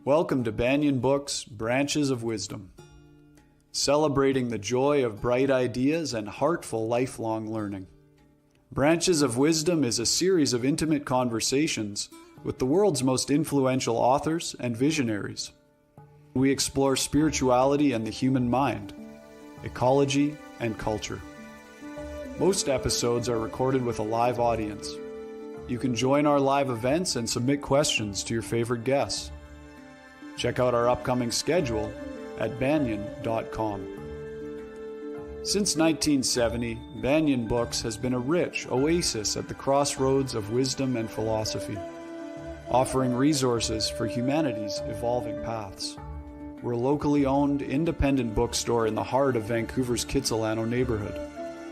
Welcome to Banyen Books, Branches of Wisdom, celebrating the joy of bright ideas and heartful lifelong learning. Branches of Wisdom is a series of intimate conversations with the world's most influential authors and visionaries. We explore spirituality and the human mind, ecology and culture. Most episodes are recorded with a live audience. You can join our live events and submit questions to your favorite guests. Check out our upcoming schedule at banyen.com. Since 1970, Banyen Books has been a rich oasis at the crossroads of wisdom and philosophy, offering resources for humanity's evolving paths. We're a locally owned, independent bookstore in the heart of Vancouver's Kitsilano neighborhood.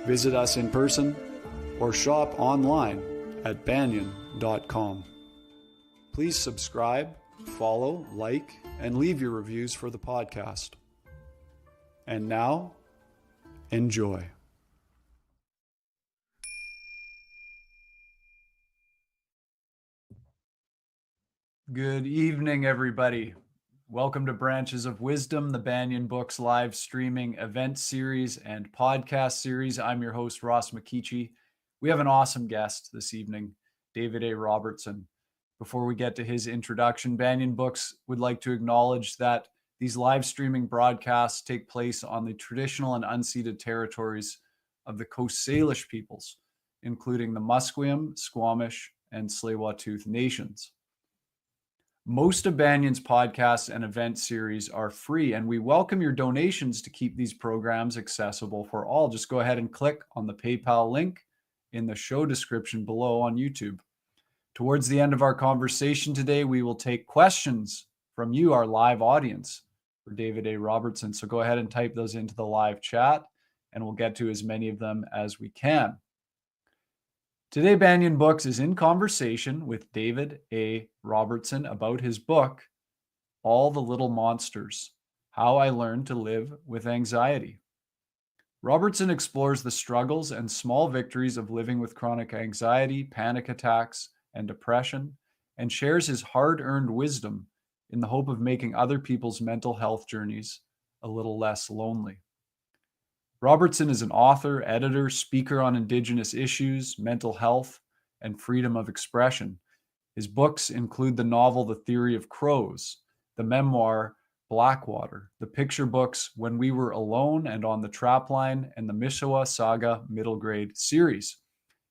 Visit us in person or shop online at banyen.com. Please subscribe, follow, like, and leave your reviews for the podcast. And now, enjoy. Good evening, everybody. Welcome to Branches of Wisdom, the Banyen Books live streaming event series and podcast series. I'm your host, Ross McKeechee. We have an awesome guest this evening, David A. Robertson. Before we get to his introduction, Banyen Books would like to acknowledge that these live streaming broadcasts take place on the traditional and unceded territories of the Coast Salish peoples, including the Musqueam, Squamish, and Tsleil-Waututh nations. Most of Banyen's podcasts and event series are free, and we welcome your donations to keep these programs accessible for all. Just go ahead and click on the PayPal link in the show description below on YouTube. Towards the end of our conversation today, we will take questions from you, our live audience, for David A. Robertson. So go ahead and type those into the live chat, and we'll get to as many of them as we can. Today, Banyen Books is in conversation with David A. Robertson about his book, All the Little Monsters: How I Learned to Live with Anxiety. Robertson explores the struggles and small victories of living with chronic anxiety, panic attacks, and depression, and shares his hard-earned wisdom in the hope of making other people's mental health journeys a little less lonely. Robertson is an author, editor, speaker on Indigenous issues, mental health, and freedom of expression. His books include the novel The Theory of Crows, the memoir Blackwater, the picture books When We Were Alone and On the Trapline, and the Mishawa Saga Middle Grade series.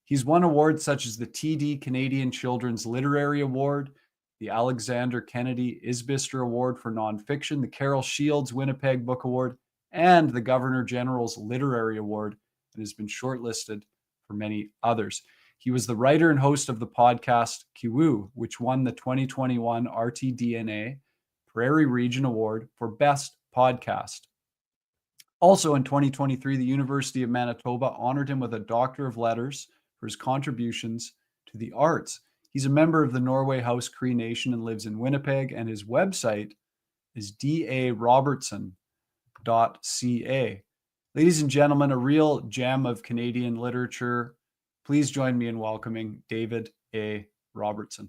He's won awards such as the TD Canadian Children's Literary Award, the Alexander Kennedy Isbister Award for Nonfiction, the Carol Shields Winnipeg Book Award, and the Governor General's Literary Award, and has been shortlisted for many others. He was the writer and host of the podcast Kiwu, which won the 2021 RTDNA Prairie Region Award for Best Podcast. Also in 2023, the University of Manitoba honored him with a Doctor of Letters for his contributions to the arts. He's a member of the Norway House Cree Nation and lives in Winnipeg, and his website is darobertson.ca. Ladies and gentlemen, a real gem of Canadian literature. Please join me in welcoming David A. Robertson.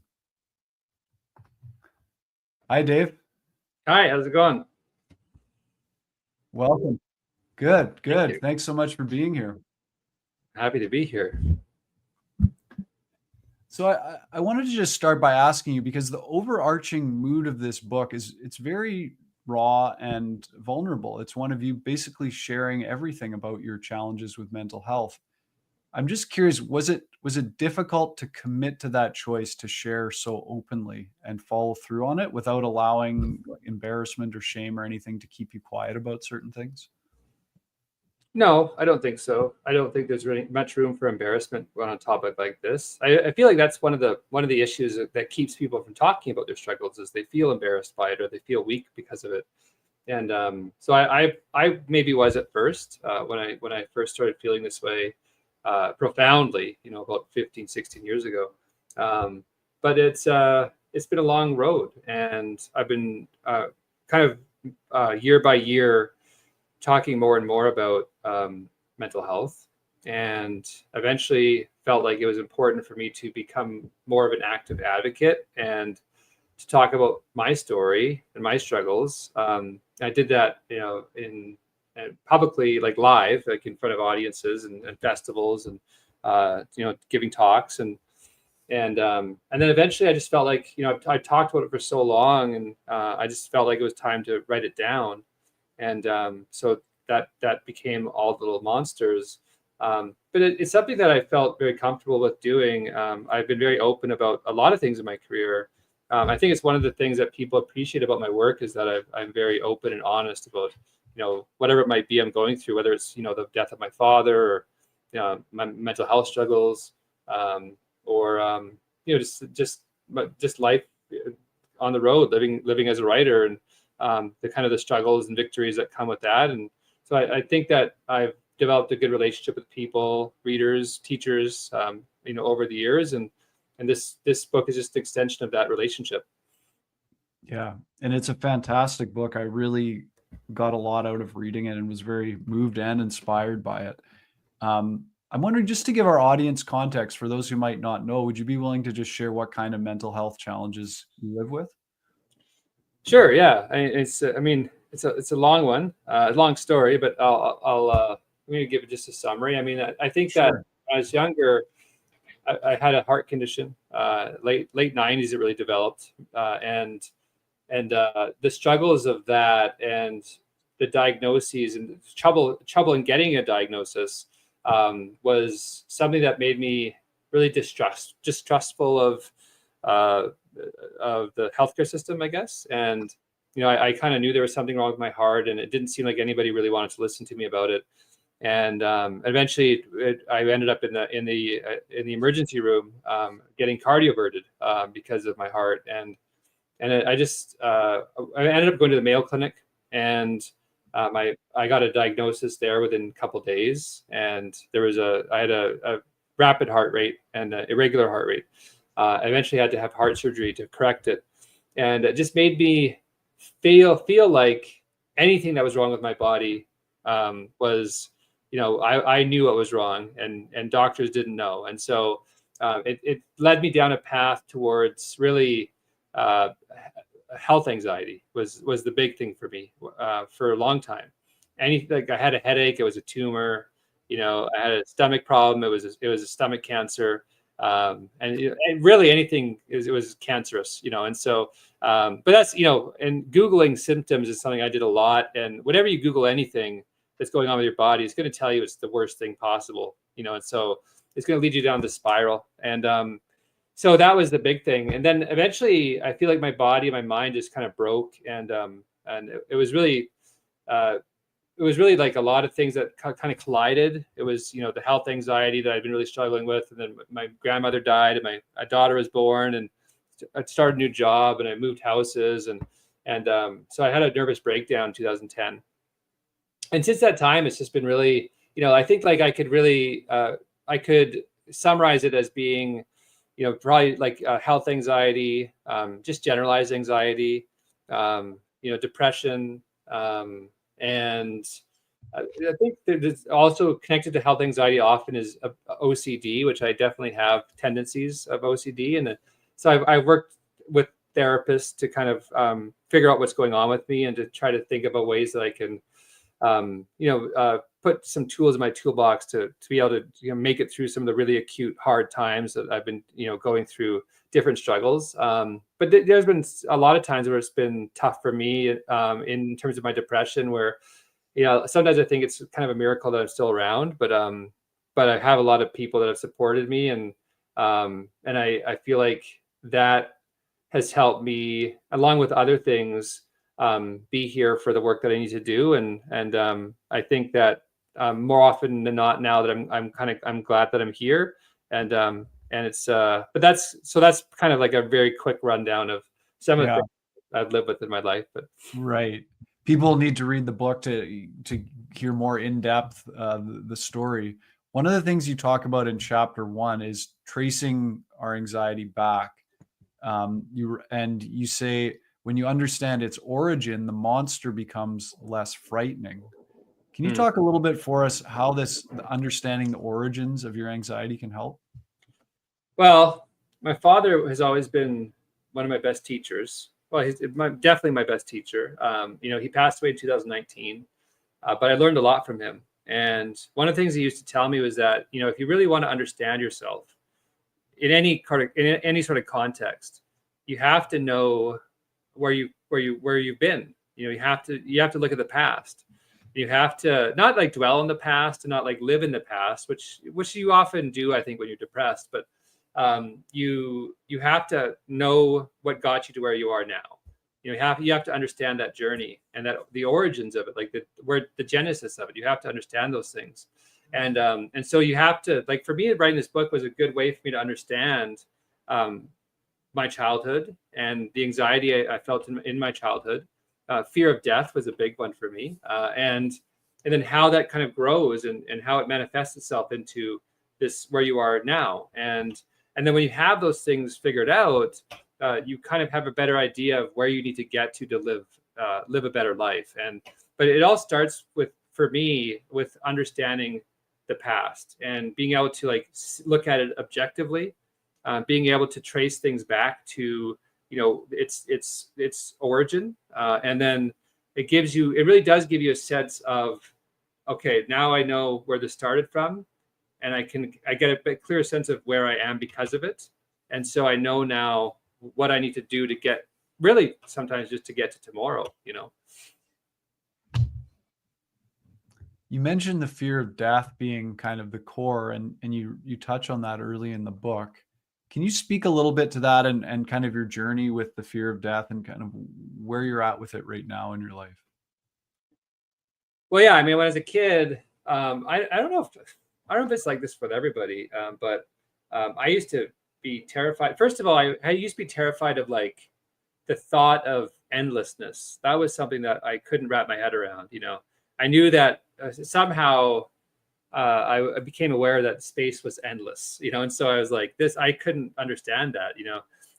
Hi, Dave. Hi, how's it going? Welcome. Good. Thanks so much for being here. Happy to be here. So I wanted to just start by asking you, because the overarching mood of this book is it's very raw and vulnerable. It's one of you basically sharing everything about your challenges with mental health. I'm just curious, was it difficult to commit to that choice to share so openly and follow through on it without allowing embarrassment or shame or anything to keep you quiet about certain things? No, I don't think so. I don't think there's really much room for embarrassment on a topic like this. I feel like that's one of the issues that keeps people from talking about their struggles, is they feel embarrassed by it or they feel weak because of it. And so I maybe was at first when I first started feeling this way profoundly, about 15, 16 years ago. But it's been a long road, and I've been kind of year by year talking more and more about mental health, and eventually felt like it was important for me to become more of an active advocate and to talk about my story and my struggles. I did that, in publicly, like live, like in front of audiences and festivals, and giving talks, and then eventually I just felt like, I talked about it for so long, and I just felt like it was time to write it down, and so that became All the Little Monsters. But it's something that I felt very comfortable with doing. I've been very open about a lot of things in my career. I think it's one of the things that people appreciate about my work is that I'm very open and honest about, whatever it might be I'm going through, whether it's, the death of my father, or, my mental health struggles, or, just life on the road, living as a writer, and the kind of the struggles and victories that come with that. And so I think that I've developed a good relationship with people, readers, teachers, over the years, and this book is just an extension of that relationship. Yeah, and it's a fantastic book. I really got a lot out of reading it and was very moved and inspired by it. I'm wondering, just to give our audience context for those who might not know, would you be willing to just share what kind of mental health challenges you live with? Sure. Yeah. It's a long one, a long story, but I'm going to give it just a summary. I think that Sure. when I was younger, I had a heart condition. Late '90s, it really developed, and the struggles of that, and the diagnoses, and trouble in getting a diagnosis, was something that made me really distrustful of the healthcare system, I guess. And I kind of knew there was something wrong with my heart, and it didn't seem like anybody really wanted to listen to me about it. And eventually, I ended up in the emergency room, getting cardioverted, because of my heart. And I ended up going to the Mayo Clinic, and I got a diagnosis there within a couple of days. And I had a rapid heart rate and an irregular heart rate. I eventually had to have heart surgery to correct it, and it just made me feel like anything that was wrong with my body, was, I knew what was wrong, and doctors didn't know. And so it led me down a path towards really, health anxiety was the big thing for me, for a long time. Like, I had a headache, it was a tumor. I had a stomach problem, it was a stomach cancer. And really anything it was cancerous, and so, but that's, and Googling symptoms is something I did a lot. And whenever you Google anything that's going on with your body, it's going to tell you it's the worst thing possible, and so it's going to lead you down the spiral. And so that was the big thing. And then eventually I feel like my body and my mind just kind of broke. And it was really, like a lot of things that kind of collided. It was, the health anxiety that I'd been really struggling with. And then my grandmother died, and my daughter was born, and I started a new job, and I moved houses. And so I had a nervous breakdown in 2010. And since that time, it's just been really, I think, like, I could summarize it as being, probably like health anxiety, just generalized anxiety, depression, and I think that it's also connected to health anxiety often is OCD, which I definitely have tendencies of OCD. And so I've worked with therapists to kind of figure out what's going on with me, and to try to think about ways that I can, put some tools in my toolbox to be able to, make it through some of the really acute, hard times that I've been, going through different struggles. But there's been a lot of times where it's been tough for me, in terms of my depression, where, sometimes I think it's kind of a miracle that I'm still around, but I have a lot of people that have supported me, and I feel like that has helped me, along with other things, be here for the work that I need to do. And I think that, more often than not, now that I'm glad that I'm here. And it's but that's kind of like a very quick rundown of some of the things I've lived with in my life. But Right. People need to read the book to hear more in depth, the story. One of the things you talk about in chapter 1 is tracing our anxiety back. You say, when you understand its origin, the monster becomes less frightening. Can you talk a little bit for us how understanding the origins of your anxiety can help? Well, my father has always been one of my best teachers. Well, he's definitely my best teacher. He passed away in 2019, but I learned a lot from him. And one of the things he used to tell me was that, if you really want to understand yourself in any sort of context, you have to know where you've been. You have to look at the past. You have to not like dwell on the past and not like live in the past, which you often do, I think, when you're depressed. But you have to know what got you to where you are now. You have to understand that journey and that the origins of it, like the genesis of it. You have to understand those things, and so you have to, like, for me, writing this book was a good way for me to understand my childhood and the anxiety I felt in my childhood. Fear of death was a big one for me, and then how that kind of grows and how it manifests itself into this where you are now, and then when you have those things figured out, you kind of have a better idea of where you need to get to live a better life. But it all starts for me with understanding the past and being able to like look at it objectively, being able to trace things back to its origin, and then it really does give you a sense of, okay, now I know where this started from, and I get a bit clearer sense of where I am because of it. And so I know now what I need to do to get, really sometimes just to get to tomorrow. You mentioned the fear of death being kind of the core, and you touch on that early in the book. Can you speak a little bit to that and kind of your journey with the fear of death and kind of where you're at with it right now in your life? Well, yeah, I mean, when I was a kid, I don't know if it's like this with everybody, but I used to be terrified. First of all, I used to be terrified of like the thought of endlessness. That was something that I couldn't wrap my head around. I knew that somehow I became aware that space was endless. And so I was like, I couldn't understand that.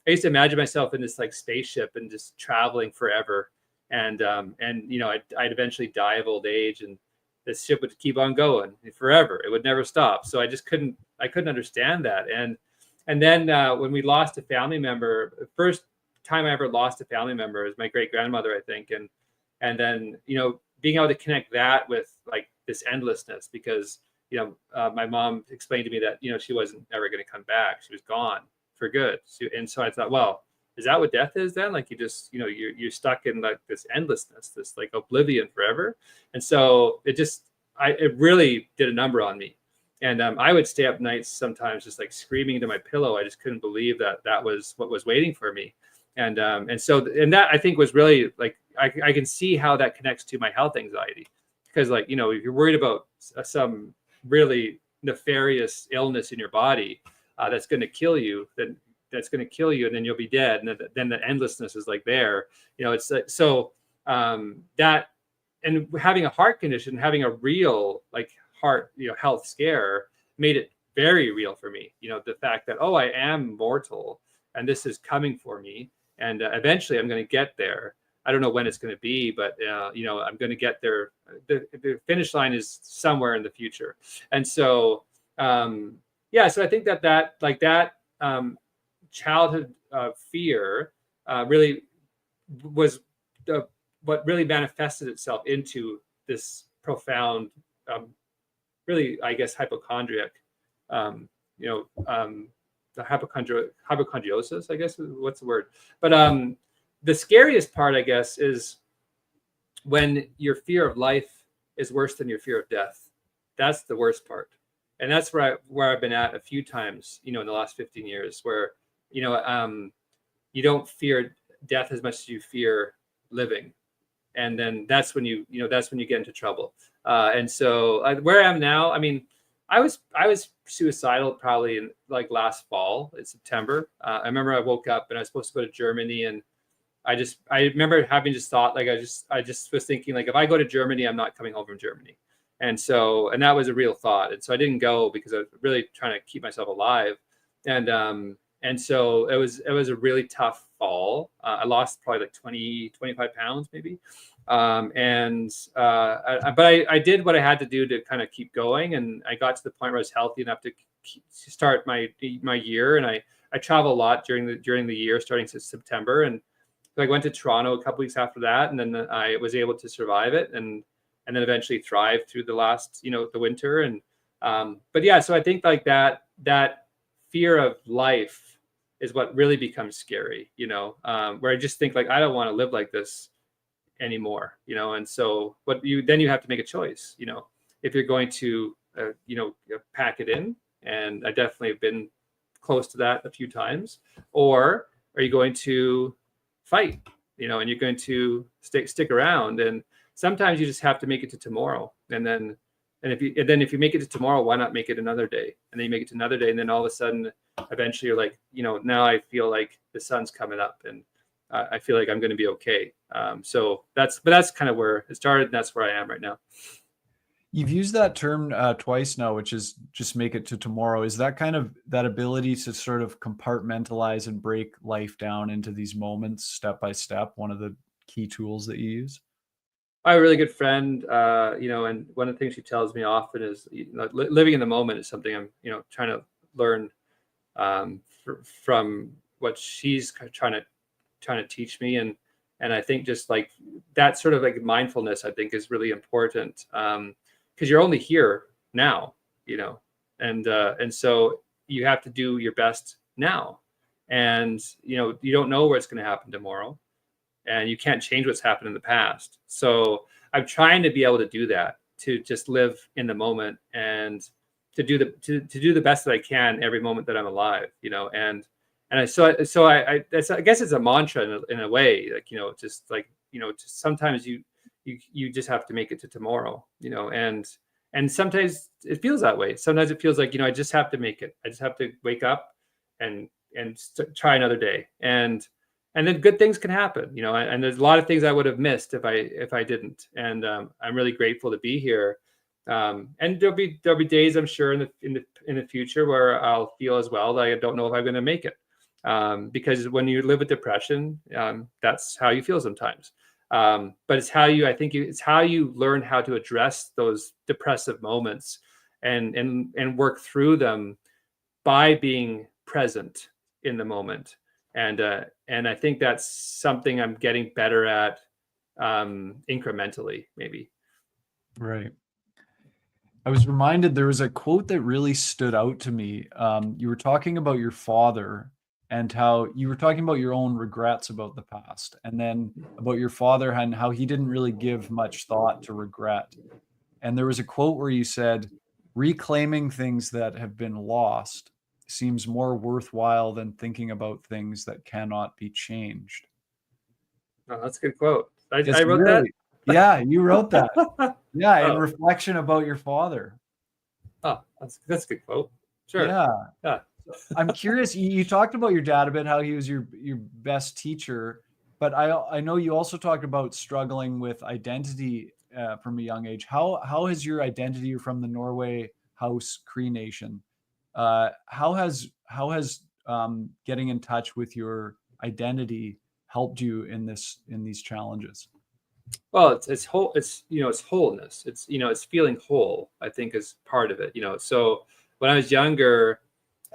I used to imagine myself in this like spaceship and just traveling forever, and I'd eventually die of old age, and this ship would keep on going forever. It would never stop. So I couldn't understand that. And then when we lost a family member, the first time I ever lost a family member was my great grandmother, I think. And then, being able to connect that with like this endlessness, because, my mom explained to me that, she wasn't ever going to come back. She was gone for good. And so I thought, well, is that what death is then? Like you just, you're stuck in like this endlessness, this like oblivion forever. And so it really did a number on me. And I would stay up nights sometimes just like screaming into my pillow. I just couldn't believe that was what was waiting for me. And that I think was really like, I can see how that connects to my health anxiety, because like, if you're worried about some really nefarious illness in your body that's going to kill you, then that's going to kill you, and then you'll be dead. And then the endlessness is like there, it's like, so that, and having a heart condition, having a real like heart, health scare made it very real for me. The fact that, oh, I am mortal and this is coming for me. And eventually I'm going to get there. I don't know when it's going to be, but I'm going to get there. The finish line is somewhere in the future. And so, so I think that childhood fear really was what really manifested itself into this profound, really, I guess, hypochondriac, the hypochondriosis, I guess, what's the word? But the scariest part, I guess, is when your fear of life is worse than your fear of death. That's the worst part. And that's where I've been at a few times, in the last 15 years, where, you don't fear death as much as you fear living. And then that's when you get into trouble. And so where I am now, I mean, I was suicidal probably in like last fall in September. I remember I woke up and I was supposed to go to Germany, and I remember having just thought, like, I just was thinking, like, if I go to Germany, I'm not coming home from Germany. And that was a real thought. And so I didn't go because I was really trying to keep myself alive. And so it was a really tough fall. I lost probably like 25 pounds maybe. But I did what I had to do to kind of keep going. And I got to the point where I was healthy enough to start my year. And I I travel a lot during the year, starting since September, and so I went to Toronto a couple weeks after that, and then I was able to survive it, and then eventually thrive through the last, the winter. And but yeah, so I think like that fear of life is what really becomes scary, where I just think like I don't want to live like this anymore, and so you have to make a choice, if you're going to pack it in, and I definitely have been close to that a few times, or are you going to fight, and you're going to stick around, and sometimes you just have to make it to tomorrow, and if you make it to tomorrow, why not make it another day, and then you make it to another day, and then all of a sudden eventually you're like, now I feel like the sun's coming up, and I feel like I'm going to be okay. So that's kind of where it started, and that's where I am right now. You've used that term twice now, which is just make it to tomorrow. Is that kind of that ability to sort of compartmentalize and break life down into these moments step by step one of the key tools that you use? I have a really good friend, and one of the things she tells me often is, living in the moment is something I'm, trying to learn from what she's trying to teach me. And I think just like that sort of like mindfulness, I think is really important. Because you're only here now, and so you have to do your best now, and you don't know what's going to happen tomorrow, and you can't change what's happened in the past. So I'm trying to be able to do that, to just live in the moment, and to do the best that I can every moment that I'm alive, and I guess it's a mantra in a way, like, just like, just sometimes you just have to make it to tomorrow, and sometimes it feels that way. Sometimes it feels like, I just have to make it. I just have to wake up and try another day. And then good things can happen, and there's a lot of things I would have missed if I didn't. And I'm really grateful to be here. And there'll be days, I'm sure, in the future where I'll feel as well that I don't know if I'm going to make it. Because when you live with depression, that's how you feel sometimes. But it's how you learn how to address those depressive moments and work through them by being present in the moment. And I think that's something I'm getting better at, incrementally, maybe. Right. I was reminded there was a quote that really stood out to me. You were talking about your father and how you were talking about your own regrets about the past, and then about your father and how he didn't really give much thought to regret. And there was a quote where you said, reclaiming things that have been lost seems more worthwhile than thinking about things that cannot be changed. Oh, that's a good quote. I It's wrote really, yeah, you wrote that. that. Yeah, in Oh. reflection about your father. Oh, that's a good quote. Sure. Yeah. I'm curious. You talked about your dad a bit, how he was your best teacher, but I know you also talked about struggling with identity from a young age. How has your identity? You're from the Norway House Cree Nation. How has getting in touch with your identity helped you in these challenges? Well, it's whole. It's wholeness. It's feeling whole, I think, is part of it. So when I was younger,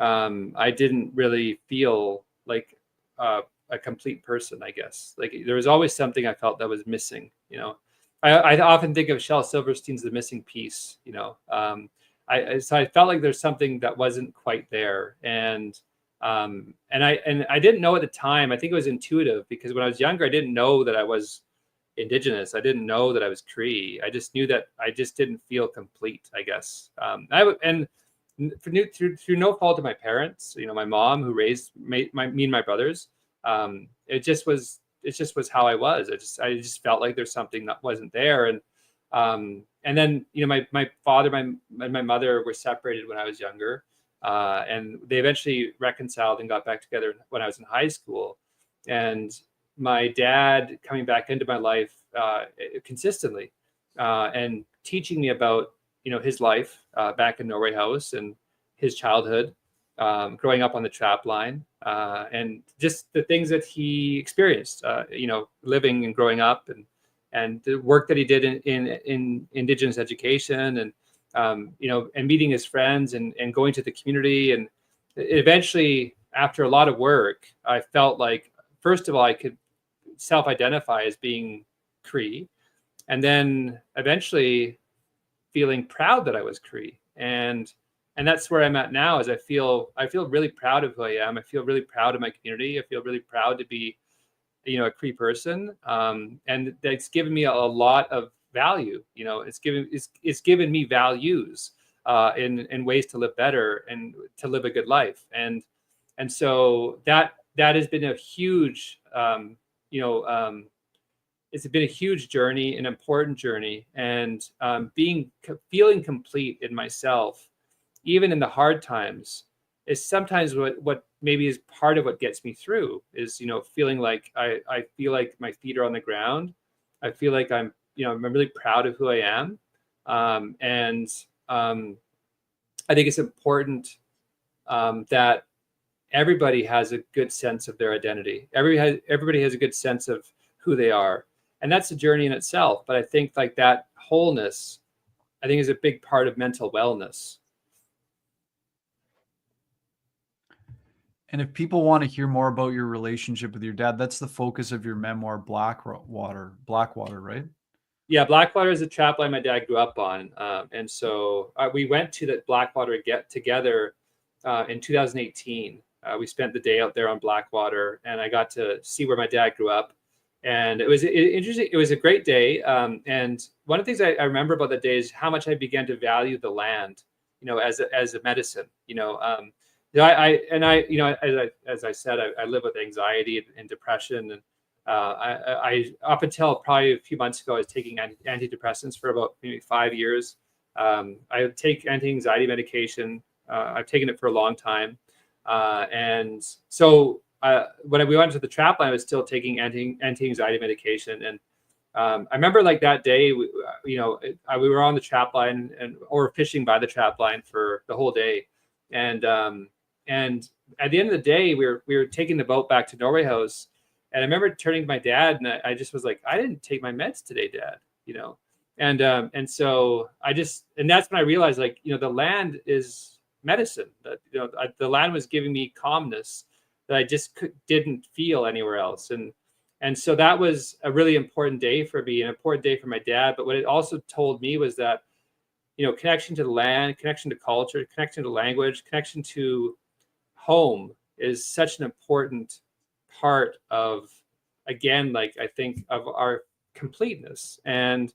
I didn't really feel like a complete person, I guess. Like there was always something I felt that was missing. I often think of Shel Silverstein's The Missing Piece. So I felt like there's something that wasn't quite there, and I didn't know at the time. I think it was intuitive, because when I was younger, I didn't know that I was Indigenous. I didn't know that I was Cree. I just knew that I just didn't feel complete, I guess. Through no fault of my parents, my mom who raised me and my brothers, it just was how I was. I just felt like there's something that wasn't there. And then my father, my mother were separated when I was younger, and they eventually reconciled and got back together when I was in high school. And my dad coming back into my life consistently, and teaching me about his life back in Norway House, and his childhood, growing up on the trap line, and just the things that he experienced, living and growing up, and the work that he did in Indigenous education, and and meeting his friends, and going to the community. And eventually, after a lot of work, I felt like, first of all, I could self-identify as being Cree, and then eventually feeling proud that I was Cree. And that's where I'm at now, is I feel really proud of who I am. I feel really proud of my community. I feel really proud to be, a Cree person. And that's given me a lot of value. It's given me values in ways to live better and to live a good life. And so that has been a huge, it's been a huge journey, an important journey, and feeling complete in myself, even in the hard times, is sometimes what maybe is part of what gets me through, is feeling like I feel like my feet are on the ground. I feel like I'm really proud of who I am, and I think it's important that everybody has a good sense of their identity. Everybody has a good sense of who they are, and that's a journey in itself. But I think like that wholeness, I think, is a big part of mental wellness. And if people want to hear more about your relationship with your dad, that's the focus of your memoir, Blackwater, right? Yeah, Blackwater is a trap line my dad grew up on, and so we went to the Blackwater get together in 2018. We spent the day out there on Blackwater, and I got to see where my dad grew up, and it was interesting. It was a great day, and one of the things I remember about that day is how much I began to value the land, as a medicine. As I said, I live with anxiety and depression, and I up until probably a few months ago, I was taking antidepressants for about maybe 5 years. I take anti-anxiety medication. I've taken it for a long time, and so when we went to the trap line, I was still taking anti-anxiety medication. And I remember like that day, we were on the trap line or fishing by the trap line for the whole day, and at the end of the day, we were taking the boat back to Norway House, and I remember turning to my dad, and I just was like, I didn't take my meds today, Dad. And so and that's when I realized, like, the land is medicine. That the land was giving me calmness that I just didn't feel anywhere else. And so that was a really important day for me, an important day for my dad. But what it also told me was that, connection to the land, connection to culture, connection to language, connection to home is such an important part of, again, like, I think, of our completeness. And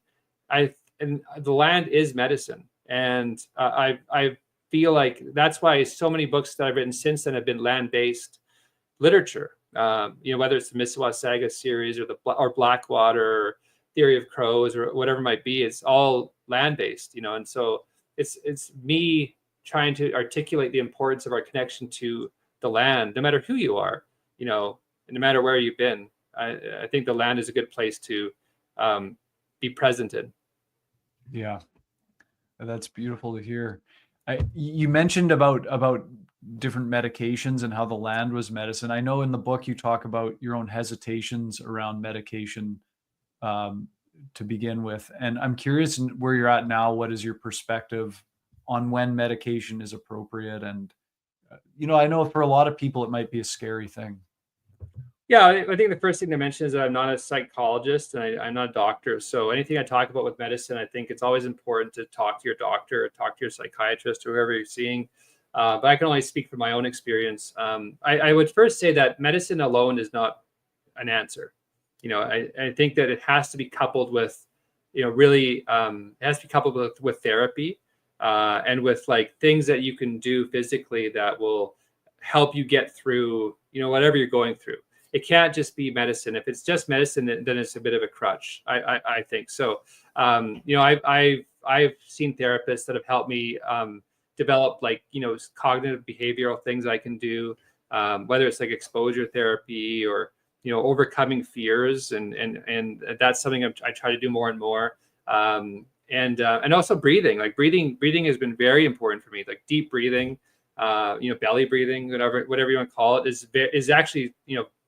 the land is medicine. And I feel like that's why so many books that I've written since then have been land-based literature. Whether it's the Mississauga Saga series or Blackwater or Theory of Crows or whatever it might be, it's all land-based. And so it's me trying to articulate the importance of our connection to the land, no matter who you are, and no matter where you've been. I think the land is a good place to be present in. Yeah, that's beautiful to hear. You mentioned about different medications and how the land was medicine. I know in the book you talk about your own hesitations around medication to begin with, and I'm curious where you're at now. What is your perspective on when medication is appropriate? And I know for a lot of people it might be a scary thing. Yeah, I think the first thing to mention is that I'm not a psychologist and I'm not a doctor. So anything I talk about with medicine, I think it's always important to talk to your doctor or talk to your psychiatrist or whoever you're seeing. But I can only speak from my own experience. I would first say that medicine alone is not an answer. I think that it has to be coupled with, it has to be coupled with therapy and with like things that you can do physically that will help you get through, whatever you're going through. It can't just be medicine. If it's just medicine, then it's a bit of a crutch. I think so. I've seen therapists that have helped me develop cognitive behavioral things I can do, whether it's like exposure therapy or overcoming fears, and that's something I try to do more and more. And also breathing. Like breathing has been very important for me. Like deep breathing, belly breathing, whatever you want to call it, is actually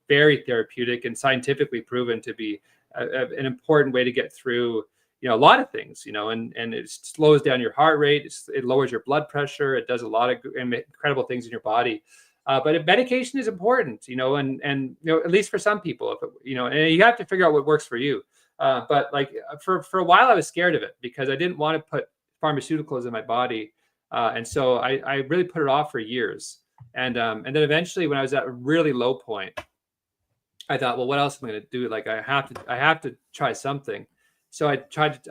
very therapeutic and scientifically proven to be an important way to get through a lot of things, and it slows down your heart rate, it lowers your blood pressure, it does a lot of incredible things in your body. But medication is important, and at least for some people, if and you have to figure out what works for you. But like for a while, I was scared of it because I didn't want to put pharmaceuticals in my body, and so I really put it off for years. And then eventually, when I was at a really low point, I thought, well, what else am I going to do? Like I have to try something. So I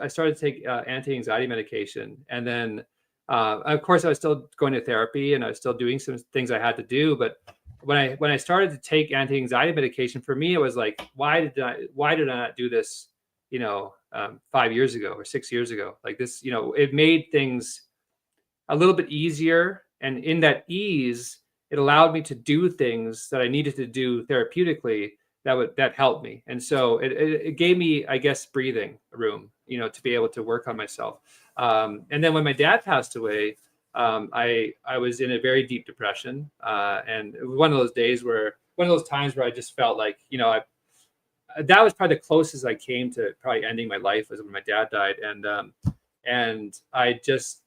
started to take anti-anxiety medication, and then of course I was still going to therapy and I was still doing some things I had to do. But when I started to take anti-anxiety medication, for me it was like, why did I not do this, 5 years ago or 6 years ago? Like this, it made things a little bit easier, and in that ease, it allowed me to do things that I needed to do therapeutically that helped me. And so it gave me, I guess, breathing room, to be able to work on myself. And then when my dad passed away, I was in a very deep depression, and it was one of those times where I just felt like, that was probably the closest I came to probably ending my life, was when my dad died. And I just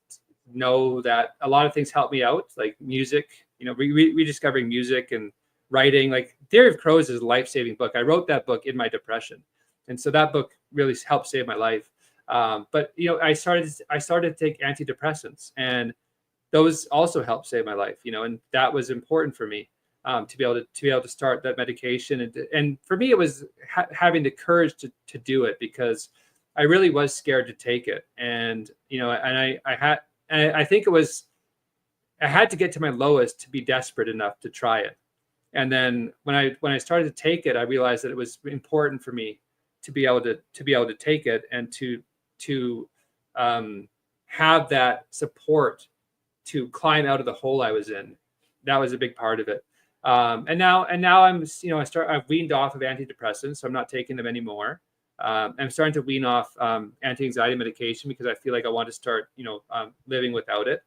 know that a lot of things helped me out, like music, rediscovering music and writing. Like Theory of Crows is a life-saving book. I wrote that book in my depression, and so that book really helped save my life. But I started to take antidepressants, and those also helped save my life. And that was important for me, to be able to start that medication. And for me, it was having the courage to do it, because I really was scared to take it. And I think I had to get to my lowest to be desperate enough to try it. And then when I started to take it, I realized that it was important for me to be able to take it, and to have that support to climb out of the hole I was in. That was a big part of it. And now I've weaned off of antidepressants, so I'm not taking them anymore. I'm starting to wean off anti-anxiety medication, because I feel like I want to start, living without it,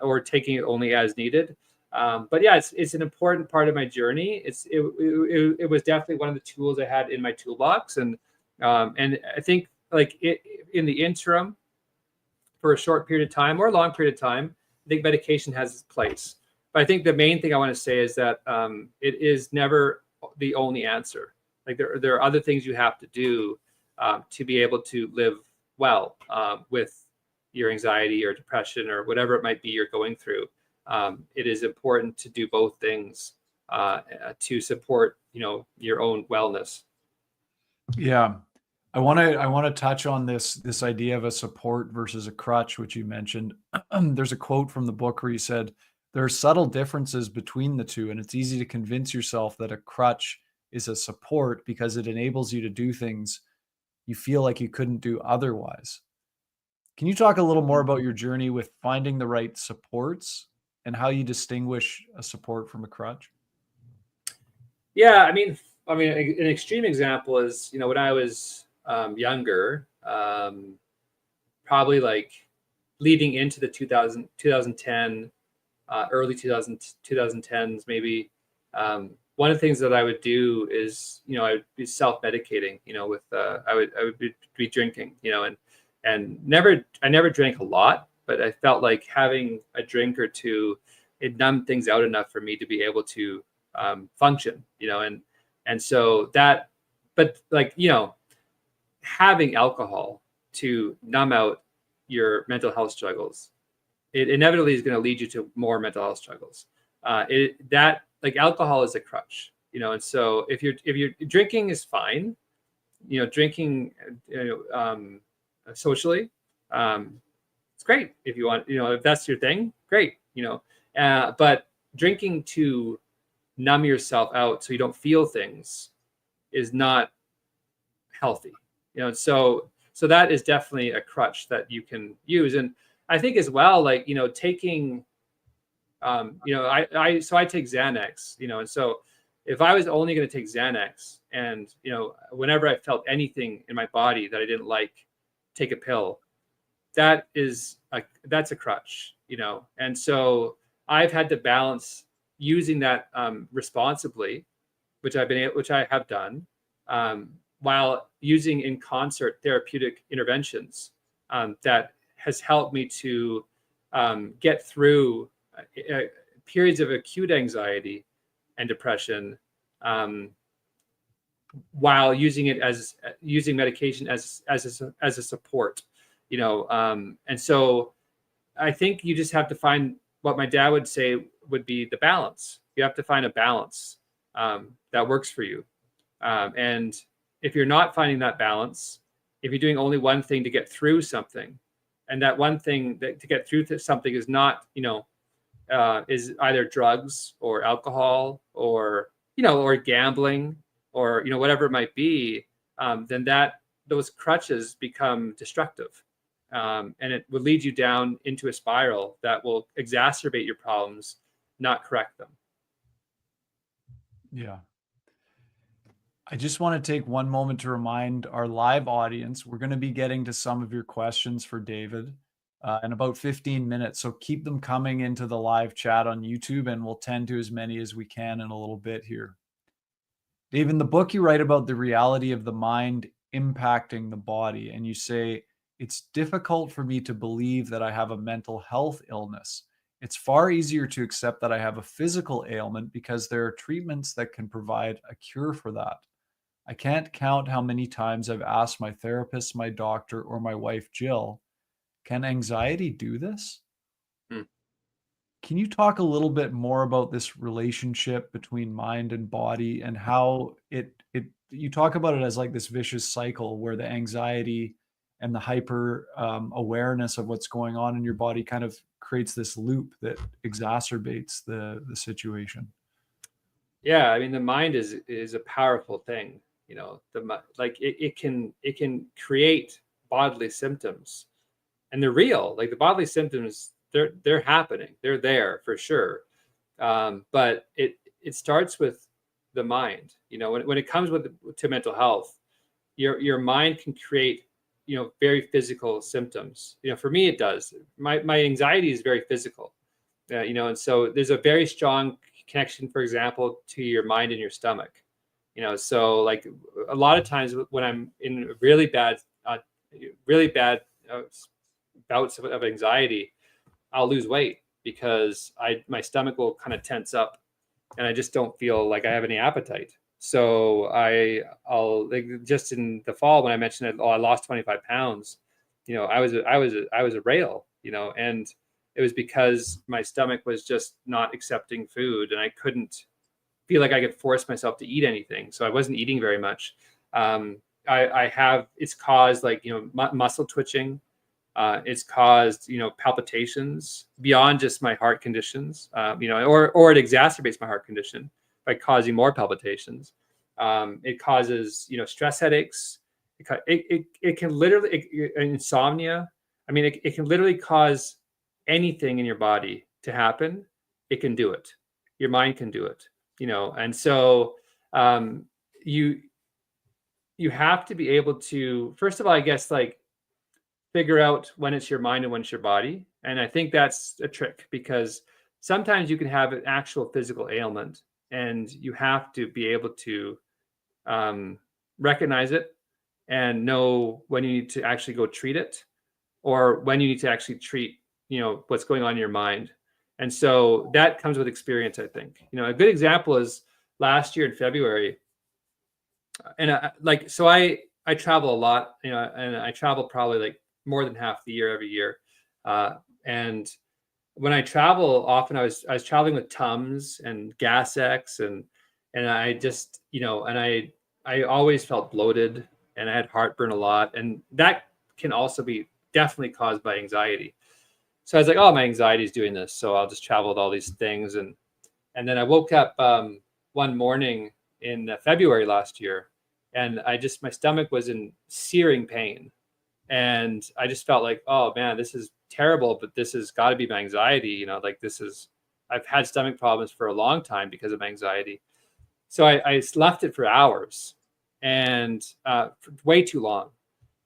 or taking it only as needed. But yeah, it's an important part of my journey. It was definitely one of the tools I had in my toolbox, and I think in the interim, for a short period of time or a long period of time, I think medication has its place. But I think the main thing I want to say is that it is never the only answer. Like there are other things you have to do to be able to live well with your anxiety or depression or whatever it might be you're going through. It is important to do both things to support, your own wellness. Yeah. I want to touch on this idea of a support versus a crutch, which you mentioned. There's a quote from the book where you said, there are subtle differences between the two, and it's easy to convince yourself that a crutch is a support because it enables you to do things you feel like you couldn't do otherwise. Can you talk a little more about your journey with finding the right supports and how you distinguish a support from a crutch? Yeah, I mean, an extreme example is, when I was younger, probably like leading into the 2010, early 2010s, maybe. One of the things that I would do is, I would be self-medicating, with I would be drinking, and I never drank a lot, but I felt like having a drink or two, it numbed things out enough for me to be able to function, and so that, but having alcohol to numb out your mental health struggles, it inevitably is going to lead you to more mental health struggles. Alcohol is a crutch, and so if you're drinking is fine, drinking, socially, it's great if you want, if that's your thing, great, but drinking to numb yourself out so you don't feel things is not healthy, so that is definitely a crutch that you can use. And I think as well, taking, I take Xanax, and so if I was only going to take Xanax and, whenever I felt anything in my body that I didn't like, take a pill, that's a crutch, and so I've had to balance using that responsibly, which I have done, while using in concert therapeutic interventions that has helped me to get through periods of acute anxiety and depression, while using medication as a support, and so I think you just have to find what my dad would say would be the balance. You have to find a balance that works for you. And if you're not finding that balance, if you're doing only one thing to get through something, and that one thing that to get through something is not, is either drugs or alcohol or, or gambling or, whatever it might be, then those crutches become destructive. And it will lead you down into a spiral that will exacerbate your problems, not correct them. Yeah. I just want to take one moment to remind our live audience, we're going to be getting to some of your questions for David in about 15 minutes. So keep them coming into the live chat on YouTube, and we'll tend to as many as we can in a little bit here. Dave, in the book, you write about the reality of the mind impacting the body, and you say, it's difficult for me to believe that I have a mental health illness. It's far easier to accept that I have a physical ailment because there are treatments that can provide a cure for that. I can't count how many times I've asked my therapist, my doctor, or my wife, Jill, can anxiety do this? Can you talk a little bit more about this relationship between mind and body and how you talk about it as like this vicious cycle where the anxiety and the hyper awareness of what's going on in your body kind of creates this loop that exacerbates the situation? Yeah, I mean, the mind is a powerful thing. It can create bodily symptoms, and they're real. Like the bodily symptoms, they're happening. They're there for sure. But it starts with the mind. When it comes to mental health, your mind can create very physical symptoms. For me, it does. My anxiety is very physical. And so there's a very strong connection, for example, to your mind and your stomach. So like a lot of times when I'm in really bad bouts of anxiety, I'll lose weight because my stomach will kind of tense up, and I just don't feel like I have any appetite. So I'll like just in the fall when I mentioned it, I lost 25 pounds. I was a rail, and it was because my stomach was just not accepting food, and I couldn't feel like I could force myself to eat anything. So I wasn't eating very much. It's caused like, muscle twitching. It's caused, palpitations beyond just my heart conditions, or it exacerbates my heart condition by causing more palpitations. It causes, stress headaches. It can literally, insomnia. I mean, it can literally cause anything in your body to happen. It can do it. Your mind can do it, and so you have to be able to, first of all, I guess, like, figure out when it's your mind and when it's your body. And I think that's a trick, because sometimes you can have an actual physical ailment and you have to be able to recognize it and know when you need to actually go treat it, or when you need to actually treat, what's going on in your mind. And so that comes with experience, I think. A good example is last year in February. And I travel a lot, and I travel probably like more than half the year every year. And when I travel, often I was traveling with Tums and Gas X, and I just, and I always felt bloated, and I had heartburn a lot, and that can also be definitely caused by anxiety. So I was like, oh, my anxiety is doing this, so I'll just travel with all these things. And then I woke up one morning in February last year, and my stomach was in searing pain. And I just felt like, oh man, this is terrible, but this has got to be my anxiety. I've had stomach problems for a long time because of anxiety. So I left it for hours, and for way too long.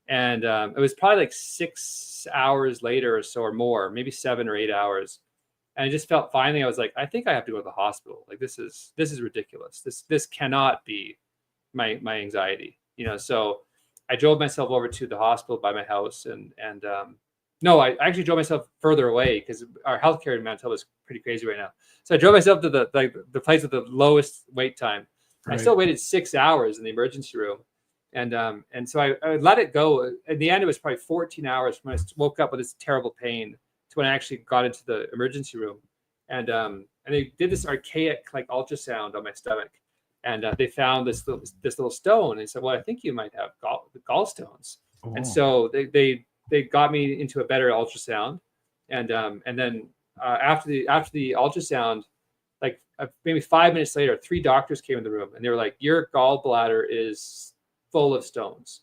And it was probably like 6 hours later or so, or more, maybe 7 or 8 hours. And I just felt, finally, I was like, I think I have to go to the hospital. Like, this is ridiculous. This cannot be my anxiety, So I drove myself over to the hospital by my house, and no, I actually drove myself further away because our healthcare in Manitoba is pretty crazy right now. So I drove myself to the place with the lowest wait time. Right. I still waited 6 hours in the emergency room. And so I let it go. In the end, it was probably 14 hours from when I woke up with this terrible pain to when I actually got into the emergency room. And they did this archaic like ultrasound on my stomach, and they found this little stone. And they said, "Well, I think you might have gallstones." Oh. And so they got me into a better ultrasound, and then after the ultrasound, like maybe 5 minutes later, 3 doctors came in the room, and they were like, "Your gallbladder is full of stones,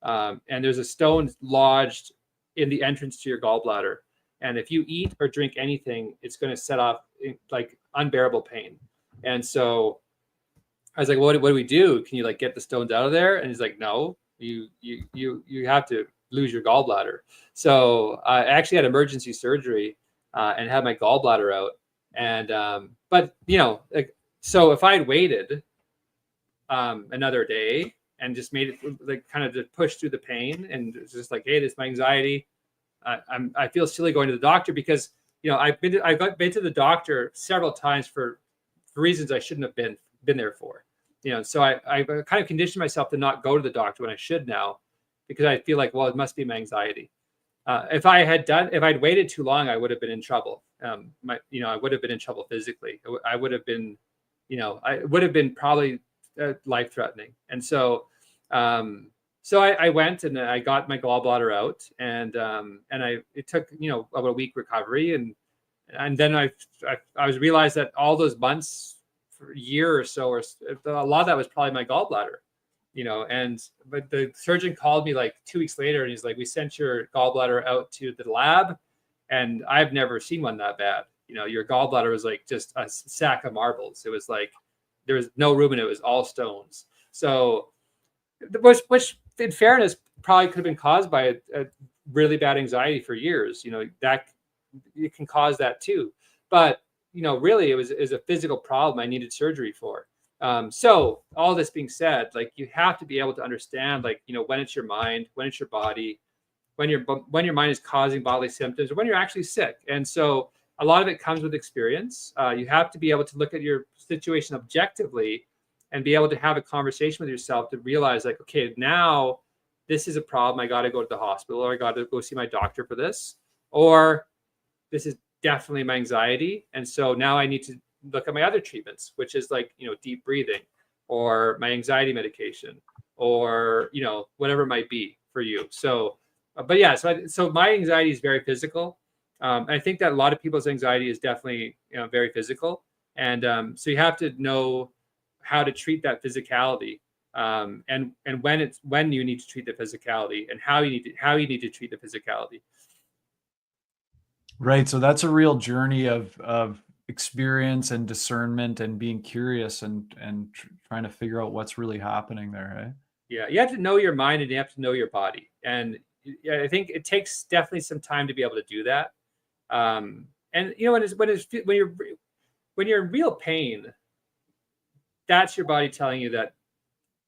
and there's a stone lodged in the entrance to your gallbladder. And if you eat or drink anything, it's going to set off like unbearable pain." And so I was like, what do we do? Can you like get the stones out of there? And he's like, no, you have to lose your gallbladder. So I actually had emergency surgery and had my gallbladder out. And but like, so if I had waited another day and just made it like kind of to push through the pain, and it's just like, hey, this is my anxiety. I feel silly going to the doctor because I've been to the doctor several times for reasons I shouldn't have been there for. So I kind of conditioned myself to not go to the doctor when I should now, because I feel like, well, it must be my anxiety. If I'd waited too long, I would have been in trouble. I would have been in trouble physically. I would have been, I would have been probably life threatening. And so I went and I got my gallbladder out, and it took about a week recovery, and then I was realized that all those months, for a year or so, or a lot of that was probably my gallbladder, but the surgeon called me like 2 weeks later, and he's like, "We sent your gallbladder out to the lab, and I've never seen one that bad. Your gallbladder was like just a sack of marbles. It was like there was no room in it. It was all stones." So, which in fairness probably could have been caused by a really bad anxiety for years. That it can cause that too. But really, it was a physical problem I needed surgery for. So all this being said, like, you have to be able to understand, like, when it's your mind, when it's your body, when your mind is causing bodily symptoms, or when you're actually sick. And so a lot of it comes with experience. You have to be able to look at your situation objectively and be able to have a conversation with yourself to realize, like, okay, now this is a problem. I got to go to the hospital, or I got to go see my doctor for this, or this is definitely my anxiety. And so now I need to look at my other treatments, which is like, deep breathing, or my anxiety medication, or, whatever it might be for you. So, but yeah, so my anxiety is very physical. I think that a lot of people's anxiety is definitely, very physical. And so you have to know how to treat that physicality, and when you need to treat the physicality, and how you need to treat the physicality. Right. So that's a real journey of experience and discernment, and being curious and trying to figure out what's really happening there. Eh? Yeah, you have to know your mind, and you have to know your body, and I think it takes definitely some time to be able to do that. And when you're in real pain, that's your body telling you that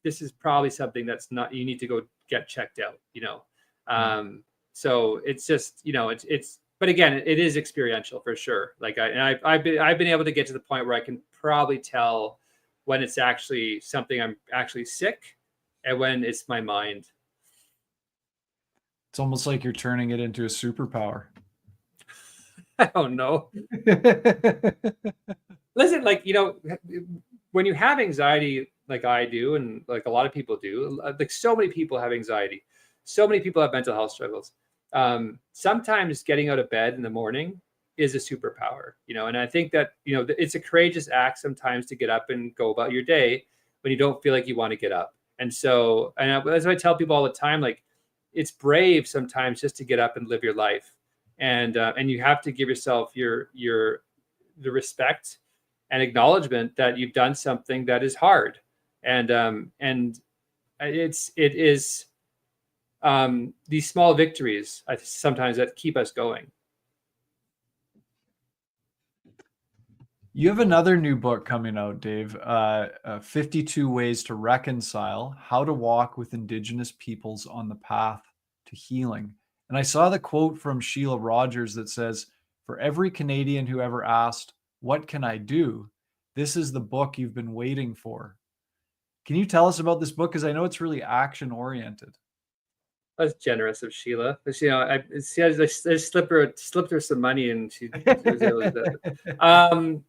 this is probably something that's not, you need to go get checked out. So it's just, it's. But again, it is experiential for sure. Like I've been able to get to the point where I can probably tell when it's actually something I'm actually sick, and when it's my mind. It's almost like you're turning it into a superpower. I don't know. Listen, like, when you have anxiety, like I do, and like a lot of people do, like so many people have anxiety. So many people have mental health struggles. Sometimes getting out of bed in the morning is a superpower, and I think that, it's a courageous act sometimes to get up and go about your day when you don't feel like you want to get up. And so, and as I tell people all the time, like, it's brave sometimes just to get up and live your life. And you have to give yourself the respect and acknowledgement that you've done something that is hard. And it is these small victories sometimes that keep us going. You have another new book coming out, Dave, 52 Ways to Reconcile, How to Walk with Indigenous Peoples on the Path to Healing. And I saw the quote from Shelagh Rogers that says, For every Canadian who ever asked, "What can I do?" this is the book you've been waiting for. Can you tell us about this book? Because I know it's really action oriented. That's generous of Sheila. But, I slipped her some money, and she was able to do that.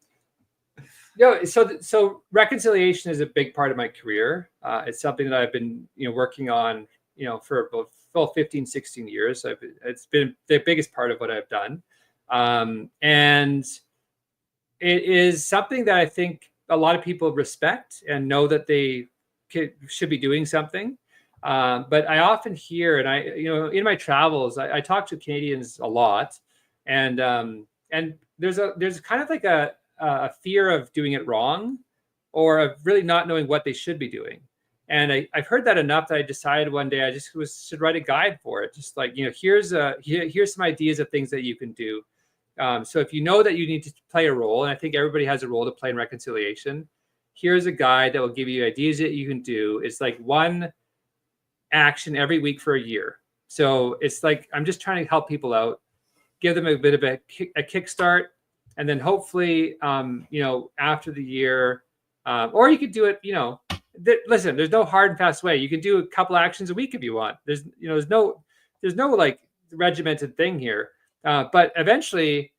So reconciliation is a big part of my career. It's something that I've been, working on, for about 15, 16 years. It's been the biggest part of what I've done. And it is something that I think a lot of people respect and know that they should be doing something. But I often hear, and in my travels, I talk to Canadians a lot, and there's kind of like a fear of doing it wrong, or of really not knowing what they should be doing. And I've heard that enough that I decided one day I should write a guide for it. Just like, here's some ideas of things that you can do. So if you know that you need to play a role, and I think everybody has a role to play in reconciliation, here's a guide that will give you ideas that you can do. It's like one action every week for a year. So it's like, I'm just trying to help people out, give them a bit of a kickstart. And then hopefully, after the year, or you could do it, listen, there's no hard and fast way. You can do a couple actions a week if you want. There's no like regimented thing here. But eventually,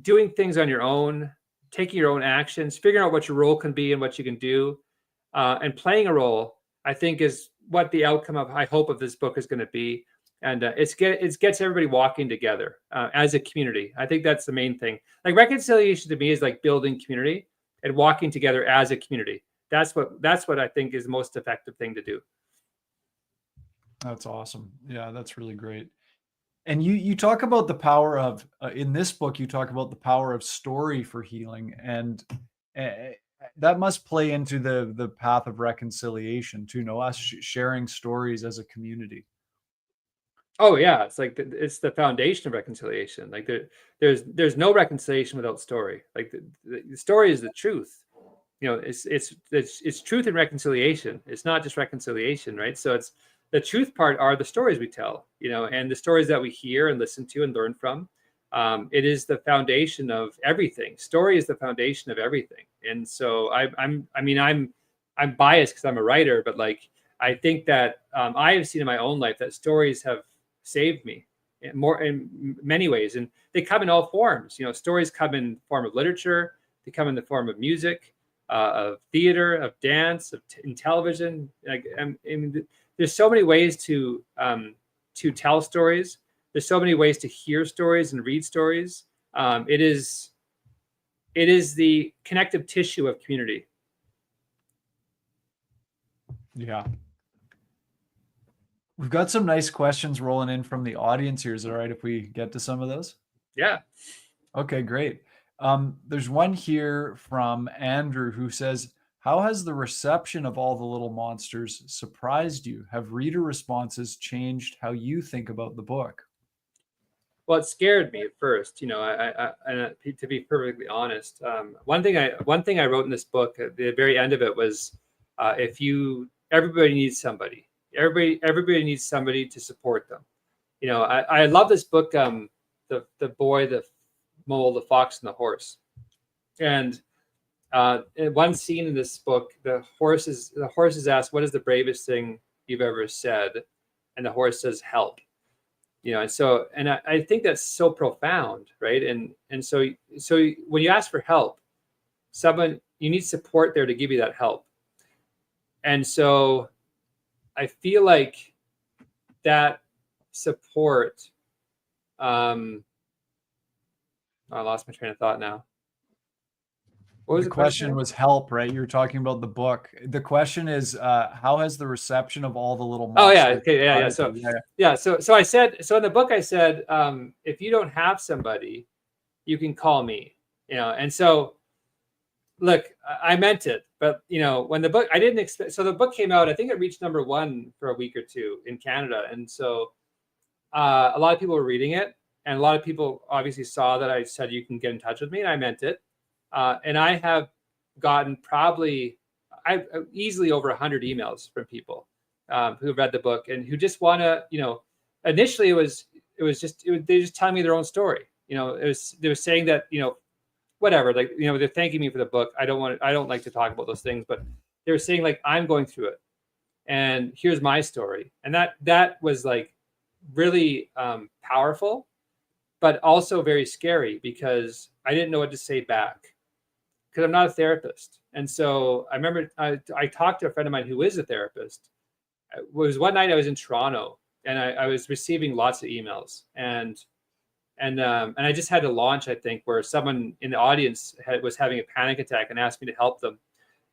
doing things on your own, taking your own actions, figuring out what your role can be and what you can do, and playing a role, I think is what the outcome of, I hope, of this book is going to be. And it gets everybody walking together as a community. I think that's the main thing. Like, reconciliation to me is like building community and walking together as a community. That's what I think is the most effective thing to do. That's awesome. Yeah, that's really great. And you talk about the power of in this book, you talk about the power of story for healing, and that must play into the path of reconciliation too. No, us sharing stories as a community. Oh yeah, it's like it's the foundation of reconciliation. Like there's no reconciliation without story. Like the story is the truth. It's truth and reconciliation. It's not just reconciliation, right? So it's the truth part are the stories we tell, and the stories that we hear and listen to and learn from. It is the foundation of everything. Story is the foundation of everything. And so I'm biased because I'm a writer, but like I think that I have seen in my own life that stories have saved me in many ways, and they come in all forms. Stories come in form of literature, they come in the form of music, of theater, of dance, in television. There's so many ways to tell stories. There's so many ways to hear stories and read stories. It is the connective tissue of community. Yeah. We've got some nice questions rolling in from the audience here. Is it all right if we get to some of those? Yeah. Okay, great. There's one here from Andrew who says, how has the reception of All the Little Monsters surprised you? Have reader responses changed how you think about the book? Well, it scared me at first. To be perfectly honest, one thing I wrote in this book at the very end of it was, everybody needs somebody. Everybody needs somebody to support them. I love this book, the boy, the mole, the fox, and the horse. And in one scene in this book, the horse is asked, "What is the bravest thing you've ever said?" And the horse says, "Help." And I think that's so profound, right? And so when you ask for help, you need support there to give you that help. And so I feel like that support. I lost my train of thought now. What was the question? Was help, right? You were talking about the book. The question is, how has the reception of All the Little Monsters? Oh yeah, okay, yeah. So I said, in the book I said, if you don't have somebody, you can call me. And so, look, I meant it, but when the book, I didn't expect. So the book came out. I think it reached #1 for a week or two in Canada, and so a lot of people were reading it, and a lot of people obviously saw that I said you can get in touch with me, and I meant it. And I have gotten probably easily over 100 emails from people who have read the book and who just want to, initially they just telling me their own story. they were saying that, whatever, like, they're thanking me for the book. I don't like to talk about those things, but they were saying like, I'm going through it and here's my story. And that was like really powerful, but also very scary because I didn't know what to say back because I'm not a therapist. And so I remember I talked to a friend of mine who is a therapist. It was one night I was in Toronto and I was receiving lots of emails and I just had to launch, I think, where someone in the audience was having a panic attack and asked me to help them.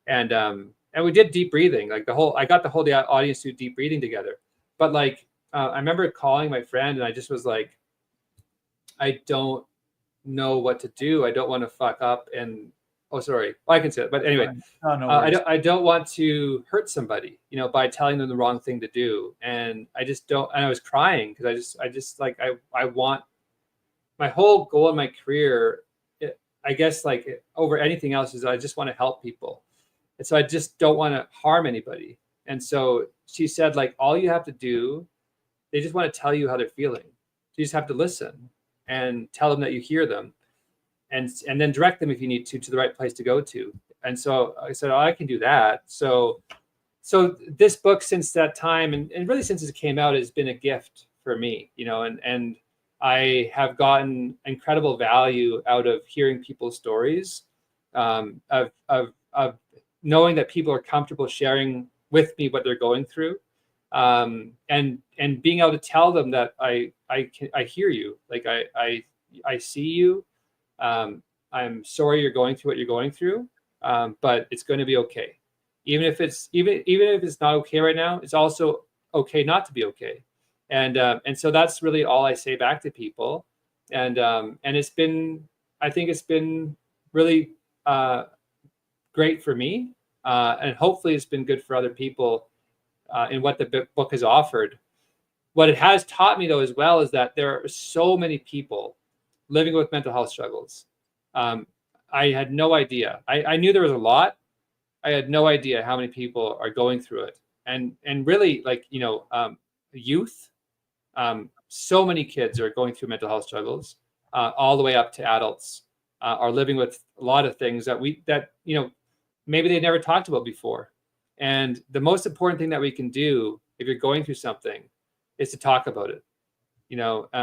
And we did deep breathing, like I got the whole audience to do deep breathing together. But like, I remember calling my friend and I just was like, I don't know what to do. I don't want to fuck up. And oh, sorry, well, I can say it. But anyway, no I don't want to hurt somebody, by telling them the wrong thing to do. And I just don't. And I was crying because I just like I want my whole goal in my career. I guess like over anything else is I just want to help people, and so I just don't want to harm anybody. And so she said, like, all you have to do, they just want to tell you how they're feeling. You just have to listen and tell them that you hear them, and then direct them if you need to the right place to go to. And so I said, oh, I can do that. So this book, since that time, and really since it came out, has been a gift for me, and I have gotten incredible value out of hearing people's stories, of knowing that people are comfortable sharing with me what they're going through, and being able to tell them that I hear you, like I see you. I'm sorry you're going through what you're going through, but it's going to be okay. Even if it's not okay right now, it's also okay not to be okay. And so that's really all I say back to people. And I think it's been really great for me, and hopefully it's been good for other people in what the book has offered. What it has taught me, though, as well, is that there are so many people living with mental health struggles. I had no idea. I knew there was a lot. I had no idea how many people are going through it. And really, like, youth, so many kids are going through mental health struggles, all the way up to adults, are living with a lot of things that maybe they never talked about before. And the most important thing that we can do if you're going through something is to talk about it.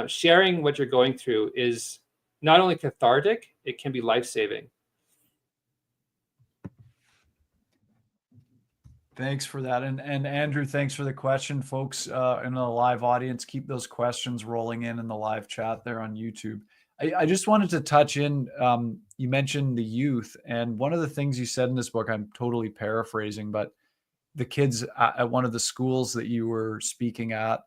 Sharing what you're going through is not only cathartic, it can be life-saving. Thanks for that. And Andrew, thanks for the question. Folks in the live audience, keep those questions rolling in the live chat there on YouTube. I just wanted to touch in, you mentioned the youth, and one of the things you said in this book, I'm totally paraphrasing, but the kids at one of the schools that you were speaking at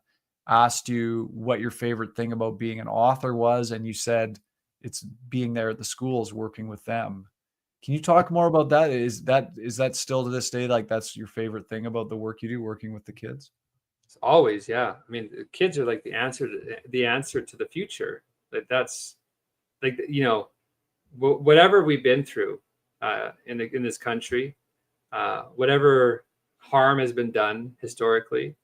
asked you what your favorite thing about being an author was, and you said it's being there at the schools working with them. Can you talk more about that? Is that still to this day, like, that's your favorite thing about the work you do, working with the kids? It's always, yeah. I mean, the kids are like the answer to the future. That's like, whatever we've been through in this country, whatever harm has been done historically,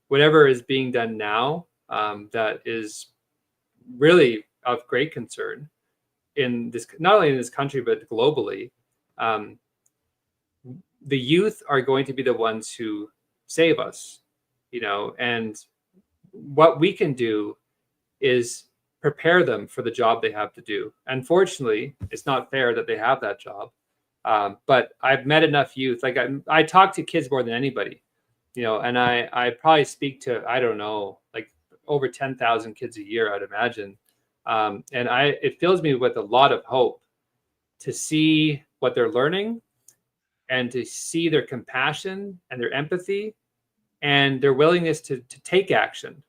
whatever is being done now, that is really of great concern in this, not only in this country but globally. The youth are going to be the ones who save us, and what we can do is prepare them for the job they have to do. Unfortunately, it's not fair that they have that job, but I've met enough youth. Like, I talk to kids more than anybody, and I probably speak to, I don't know, like over 10,000 kids a year, I'd imagine. And it fills me with a lot of hope to see what they're learning and to see their compassion and their empathy and their willingness to take action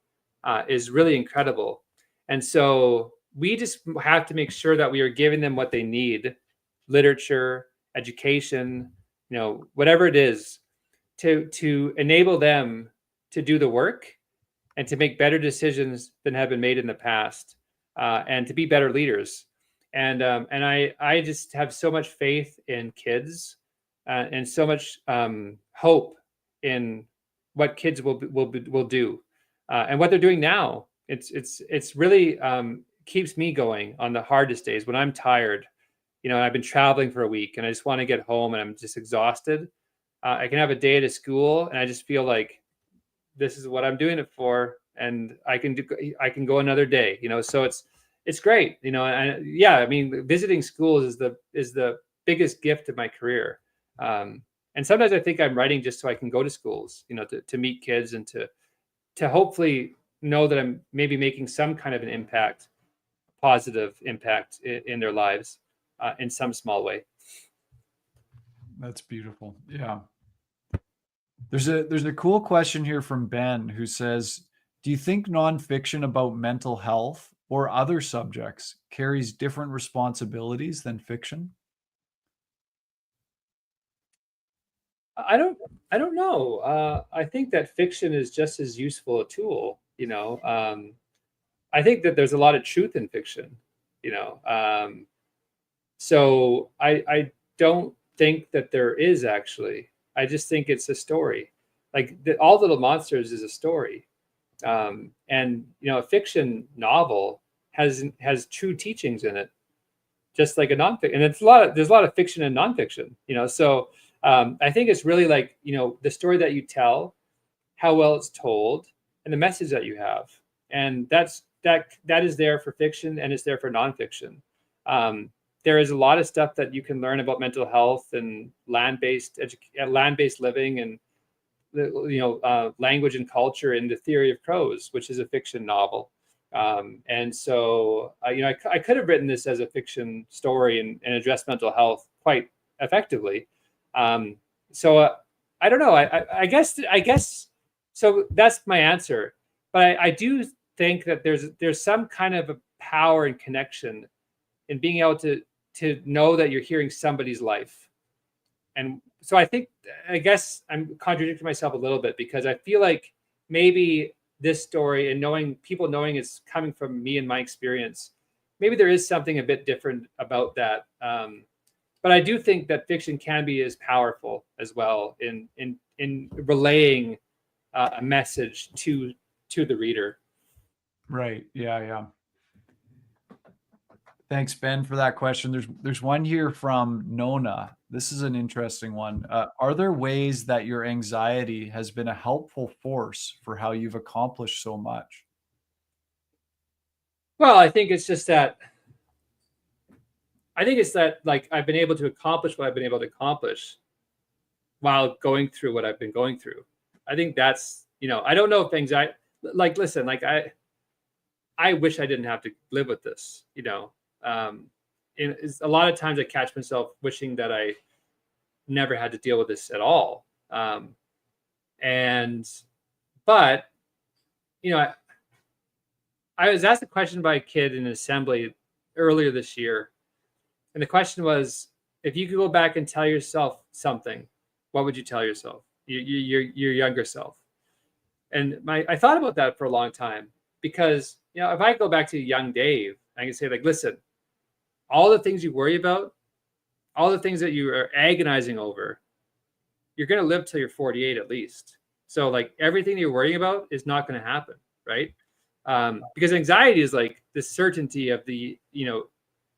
is really incredible. And so we just have to make sure that we are giving them what they need: literature, education, whatever it is, to enable them to do the work and to make better decisions than have been made in the past, and to be better leaders. And I just have so much faith in kids, and so much hope in what kids will do, and what they're doing now. It's really keeps me going on the hardest days when I'm tired, and I've been traveling for a week and I just want to get home and I'm just exhausted. I can have a day at a school and I just feel like this is what I'm doing it for, and I can go another day, so it's great, and yeah, I mean, visiting schools is the biggest gift of my career. And sometimes I think I'm writing just so I can go to schools, to meet kids and to hopefully know that I'm maybe making some kind of an impact, positive impact in their lives, in some small way. That's beautiful. Yeah. There's a cool question here from Ben who says, do you think nonfiction about mental health or other subjects carries different responsibilities than fiction? I don't know. I think that fiction is just as useful a tool. I think that there's a lot of truth in fiction. So I don't think that there is actually. I just think it's a story. Like All Little Monsters is a story, and a fiction novel has true teachings in it, just like a nonfiction. And there's a lot of fiction and nonfiction. So I think it's really like the story that you tell, how well it's told, and the message that you have, and that is there for fiction and it's there for nonfiction. There is a lot of stuff that you can learn about mental health and land-based living and language and culture in The Theory of Crows, which is a fiction novel. And so I could have written this as a fiction story and addressed mental health quite effectively. So I don't know. I guess so. That's my answer. But I do think that there's some kind of a power and connection in being able to know that you're hearing somebody's life. And so I guess I'm contradicting myself a little bit, because I feel like maybe this story and people knowing it's coming from me and my experience, maybe there is something a bit different about that. But I do think that fiction can be as powerful as well in relaying a message to the reader. Right. Yeah. Yeah. Thanks, Ben, for that question. There's one here from Nona. This is an interesting one. Are there ways that your anxiety has been a helpful force for how you've accomplished so much? Well, I think it's that like I've been able to accomplish what I've been able to accomplish while going through what I've been going through. I think that's, I don't know if anxiety, like, listen, like I wish I didn't have to live with this, a lot of times I catch myself wishing that I never had to deal with this at all. But I was asked a question by a kid in an assembly earlier this year. And the question was, if you could go back and tell yourself something, what would you tell yourself, your younger self? And I thought about that for a long time, because, if I go back to young Dave, I can say, like, listen, all the things you worry about, all the things that you are agonizing over, you're going to live till you're 48 at least. So like everything you're worrying about is not going to happen. Right. Because anxiety is like the certainty of the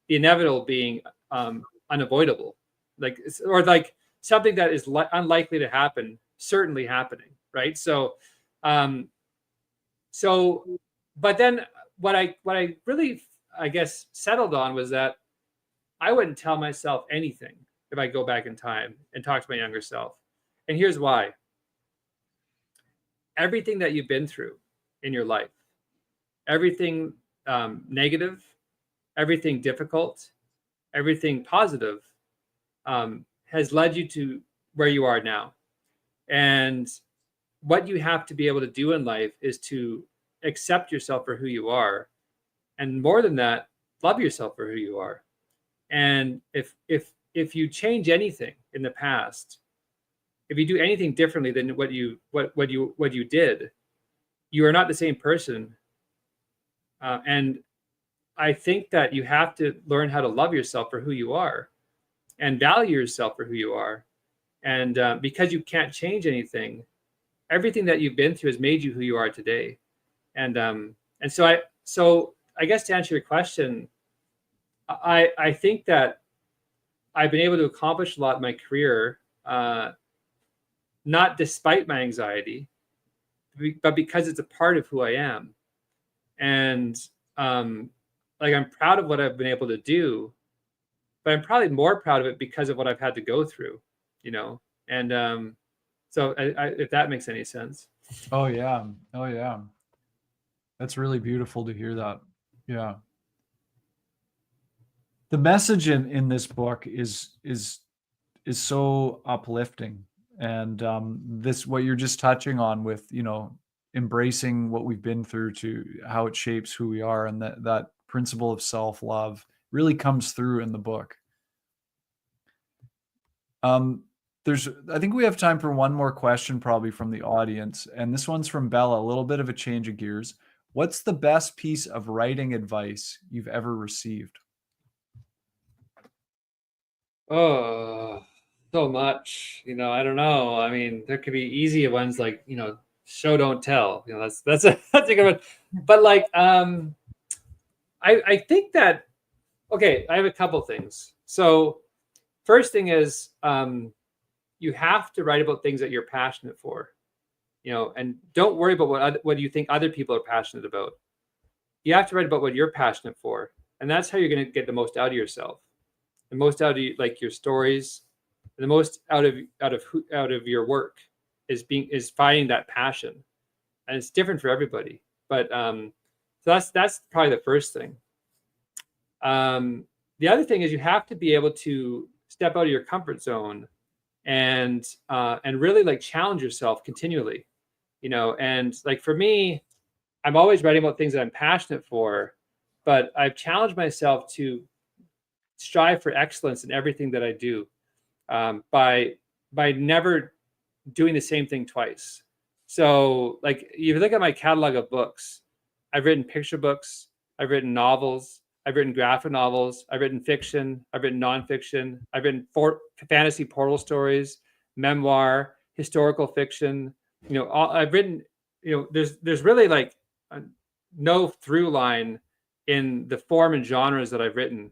inevitable being unavoidable, or like something that is unlikely to happen, certainly happening. Right. So, but then what I really, I guess, settled on was that I wouldn't tell myself anything if I go back in time and talk to my younger self. And here's why. Everything that you've been through in your life, everything negative, everything difficult, everything positive, has led you to where you are now. And what you have to be able to do in life is to accept yourself for who you are. And more than that, love yourself for who you are. And if you change anything in the past, if you do anything differently than what you did, you are not the same person. And I think that you have to learn how to love yourself for who you are and value yourself for who you are. And because you can't change anything, everything that you've been through has made you who you are today. And so I guess to answer your question, I think that I've been able to accomplish a lot in my career, not despite my anxiety, but because it's a part of who I am. And like, I'm proud of what I've been able to do, but I'm probably more proud of it because of what I've had to go through, you know? And so if that makes any sense. Oh yeah. Oh yeah. That's really beautiful to hear that. Yeah. The message in this book is so uplifting. And this, what you're just touching on with, embracing what we've been through to how it shapes who we are, and that principle of self-love really comes through in the book. I think we have time for one more question, probably from the audience. And this one's from Bella, a little bit of a change of gears. What's the best piece of writing advice you've ever received? Oh, so much. I don't know. I mean, there could be easy ones like, show don't tell. That's that's a good one. But like, I think that, okay, I have a couple things. So first thing is, you have to write about things that you're passionate for, and don't worry about what you think other people are passionate about. You have to write about what you're passionate for, and that's how you're going to get the most out of yourself, the most out of like your stories, the most out of your work is finding that passion, and it's different for everybody. But so that's probably the first thing. The other thing is you have to be able to step out of your comfort zone and really like challenge yourself continually, and like for me, I'm always writing about things that I'm passionate for, but I've challenged myself to strive for excellence in everything that I do, by never doing the same thing twice. So like if you look at my catalog of books, I've written picture books, I've written novels, I've written graphic novels, I've written fiction, I've written nonfiction, I've written fantasy portal stories, memoir, historical fiction. I've written. There's really like no through line in the form and genres that I've written,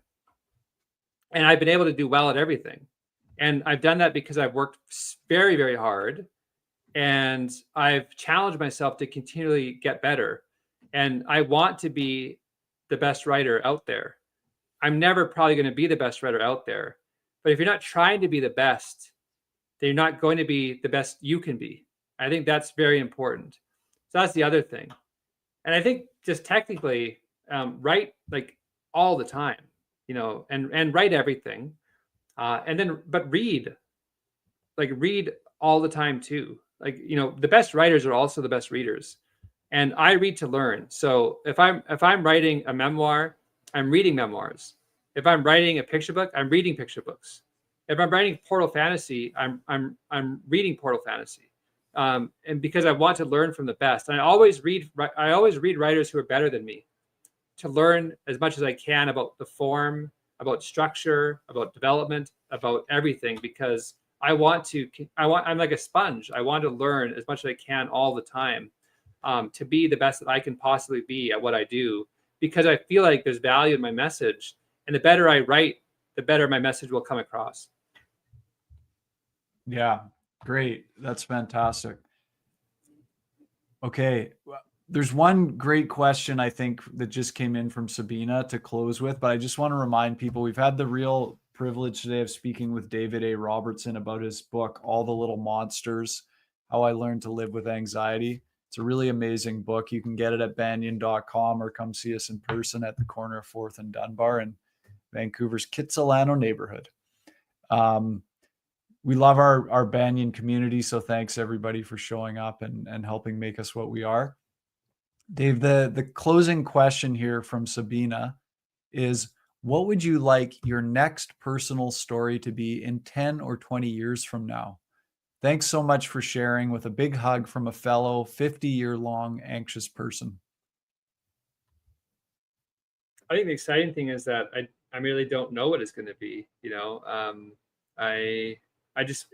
and I've been able to do well at everything. And I've done that because I've worked very, very hard, and I've challenged myself to continually get better. And I want to be the best writer out there. I'm never probably going to be the best writer out there. But if you're not trying to be the best, then you're not going to be the best you can be. I think that's very important. So that's the other thing. And I think just technically, write like all the time, and write everything. And then, but read all the time too. Like, the best writers are also the best readers. And I read to learn. So if I'm writing a memoir, I'm reading memoirs. If I'm writing a picture book, I'm reading picture books. If I'm writing portal fantasy, I'm reading portal fantasy. And because I want to learn from the best. And I always read writers who are better than me, to learn as much as I can about the form, about structure, about development, about everything, because I'm like a sponge. I want to learn as much as I can all the time, to be the best that I can possibly be at what I do, because I feel like there's value in my message. And the better I write, the better my message will come across. Yeah, great. That's fantastic. Okay. There's one great question I think that just came in from Sabina to close with, but I just want to remind people we've had the real privilege today of speaking with David A. Robertson about his book, All the Little Monsters, How I Learned to Live with Anxiety. It's a really amazing book. You can get it at banyen.com or come see us in person at the corner of 4th and Dunbar in Vancouver's Kitsilano neighborhood. We love our Banyen community, so thanks everybody for showing up and helping make us what we are. Dave, the closing question here from Sabina is, what would you like your next personal story to be in 10 or 20 years from now? Thanks so much for sharing, with a big hug from a fellow 50-year-long anxious person. I think the exciting thing is that I really don't know what it's going to be.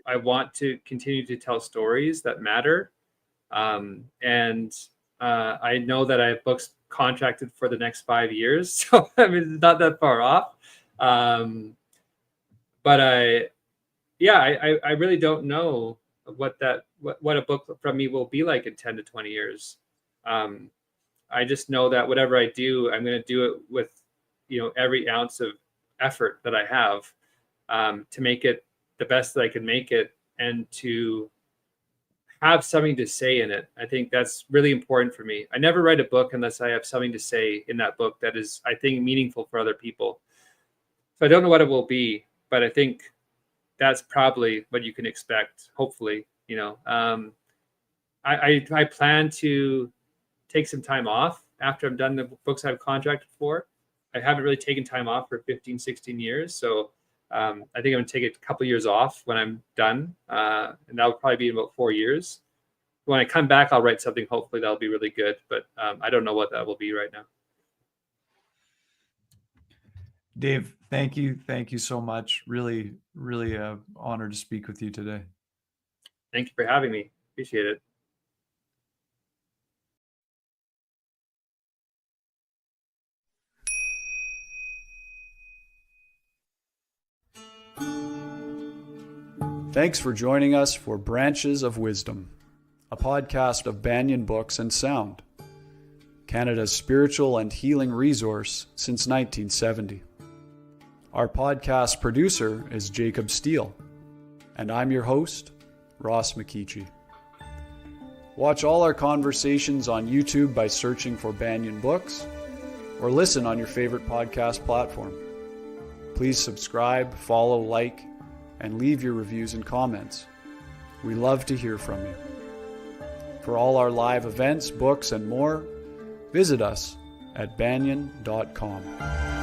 I want to continue to tell stories that matter. And I know that I have books contracted for the next 5 years. So I mean, it's not that far off. But I really don't know what a book from me will be like in 10 to 20 years. I just know that whatever I do, I'm going to do it with, every ounce of effort that I have, to make it the best that I can make it, and to have something to say in it. I think that's really important for me. I never write a book unless I have something to say in that book that is, I think, meaningful for other people. So I don't know what it will be, but I think that's probably what you can expect, hopefully. I plan to take some time off after I'm done the books I've contracted for. I haven't really taken time off for 15, 16 years. So I think I'm going to take a couple of years off when I'm done. And that'll probably be in about 4 years. When I come back, I'll write something. Hopefully that'll be really good. But I don't know what that will be right now. Dave, thank you. Thank you so much. Really, really honored to speak with you today. Thank you for having me. Appreciate it. Thanks for joining us for Branches of Wisdom, a podcast of Banyen Books and Sound, Canada's spiritual and healing resource since 1970. Our podcast producer is Jacob Steele, and I'm your host, Ross McKeechie. Watch all our conversations on YouTube by searching for Banyen Books, or listen on your favorite podcast platform. Please subscribe, follow, like, and leave your reviews and comments. We love to hear from you. For all our live events, books, and more, visit us at banyen.com.